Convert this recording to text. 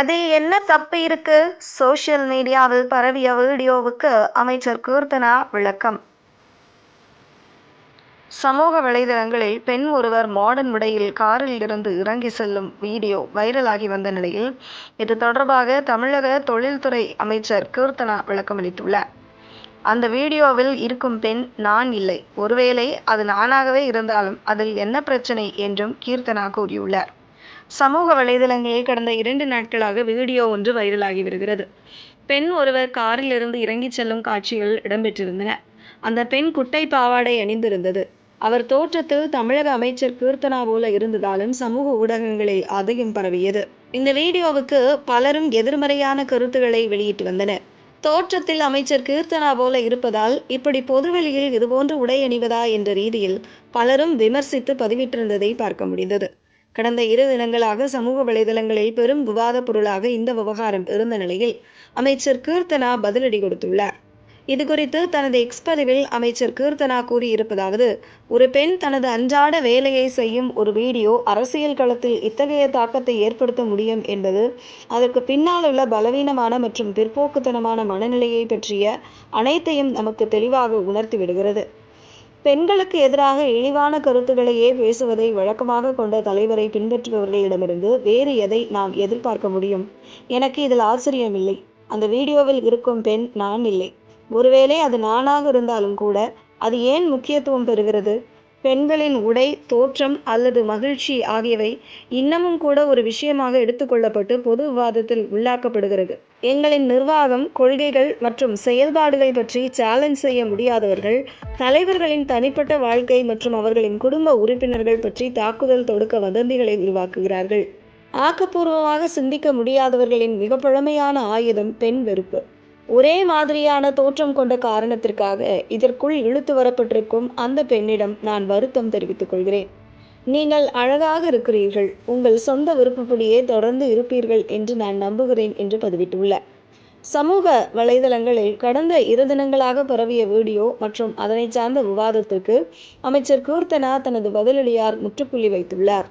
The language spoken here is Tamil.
அதில் என்ன தப்பு இருக்கு? சோஷியல் மீடியாவில் பரவிய வீடியோவுக்கு அமைச்சர் கீர்த்தனா விளக்கம். சமூக வலைதளங்களில் பெண் ஒருவர் மாடர்ன் உடையில் காரில் இருந்து இறங்கி செல்லும் வீடியோ வைரலாகி வந்த நிலையில், இது தொடர்பாக தமிழக தொழில்துறை அமைச்சர் கீர்த்தனா விளக்கமளித்துள்ளார். அந்த வீடியோவில் இருக்கும் பெண் நான் இல்லை, ஒருவேளை அது நானாகவே இருந்தாலும் அதில் என்ன பிரச்சனை என்றும் கீர்த்தனா கூறியுள்ளார். சமூக வலைதளங்களில் கடந்த 2 நாட்களாக வீடியோ ஒன்று வைரலாகி வருகிறது. பெண் ஒருவர் காரில் இருந்து இறங்கிச் செல்லும் காட்சிகள் இடம்பெற்றிருந்தன. அந்த பெண் குட்டை பாவாடை அணிந்திருந்தது. அவர் தோற்றத்தில் தமிழக அமைச்சர் கீர்த்தனா போல இருந்ததாலும் சமூக ஊடகங்களில் அதிகம் பரவியது. இந்த வீடியோவுக்கு பலரும் எதிர்மறையான கருத்துக்களை வெளியிட்டு வந்தனர். தோற்றத்தில் அமைச்சர் கீர்த்தனா போல இருப்பதால் இப்படி பொதுவெளியில் இதுபோன்று உடை அணிவதா என்ற ரீதியில் பலரும் விமர்சித்து பதிவிட்டிருந்ததை பார்க்க முடிந்தது. கடந்த 2 தினங்களாக சமூக வலைதளங்களில் பெரும் விவாத பொருளாக இந்த விவகாரம் இருந்த நிலையில் அமைச்சர் கீர்த்தனா பதிலடி கொடுத்துள்ளார். இதுகுறித்து தனது எக்ஸ் பதிவில் அமைச்சர் கீர்த்தனா கூறியிருப்பதாவது: ஒரு பெண் தனது அன்றாட வேலையை செய்யும் ஒரு வீடியோ அரசியல் களத்தில் இத்தகைய தாக்கத்தை ஏற்படுத்த முடியும் என்பது அதற்கு பின்னால் உள்ள பலவீனமான மற்றும் பிற்போக்குத்தனமான மனநிலையை பற்றிய அனைத்தையும் நமக்கு தெளிவாக உணர்த்தி விடுகிறது. பெண்களுக்கு எதிராக இழிவான கருத்துக்களையே பேசுவதை வழக்கமாக கொண்ட தலைவரை பின்பற்றுபவர்களிடமிருந்து வேறு எதை நாம் எதிர்பார்க்க முடியும்? எனக்கு இதில் ஆச்சரியமில்லை. அந்த வீடியோவில் இருக்கும் பெண் நான் இல்லை, ஒருவேளை அது நானாக இருந்தாலும் கூட அது ஏன் முக்கியத்துவம் பெறுகிறது? பெண்களின் உடை, தோற்றம் அல்லது மகிழ்ச்சி ஆகியவை இன்னமும் கூட ஒரு விஷயமாக எடுத்துக்கொள்ளப்பட்டு பொது விவாதத்தில் உள்ளாக்கப்படுகிறது. எங்களின் நிர்வாகம், கொள்கைகள் மற்றும் செயல்பாடுகள் பற்றி சேலஞ்ச் செய்ய முடியாதவர்கள் தலைவர்களின் தனிப்பட்ட வாழ்க்கை மற்றும் அவர்களின் குடும்ப உறுப்பினர்கள் பற்றி தாக்குதல் தொடுக்க வதந்திகளை உருவாக்குகிறார்கள். ஆக்கப்பூர்வமாக சிந்திக்க முடியாதவர்களின் மிக பழமையான ஆயுதம் பெண் வெறுப்பு. ஒரே மாதிரியான தோற்றம் கொண்ட காரணத்திற்காக இதற்குள் இழுத்து வரப்பட்டிருக்கும் அந்த பெண்ணிடம் நான் வருத்தம் தெரிவித்துக் கொள்கிறேன். நீங்கள் அழகாக இருக்கிறீர்கள், உங்கள் சொந்த விருப்பப்படியே தொடர்ந்து இருப்பீர்கள் என்று நான் நம்புகிறேன் என்று பதிவிட்டுள்ளார். சமூக வலைதளங்களில் கடந்த 2 தினங்களாக பரவிய வீடியோ மற்றும் அதனை சார்ந்த விவாதத்திற்கு அமைச்சர் கீர்த்தனா தனது பதிலடியால் முற்றுப்புள்ளி வைத்துள்ளார்.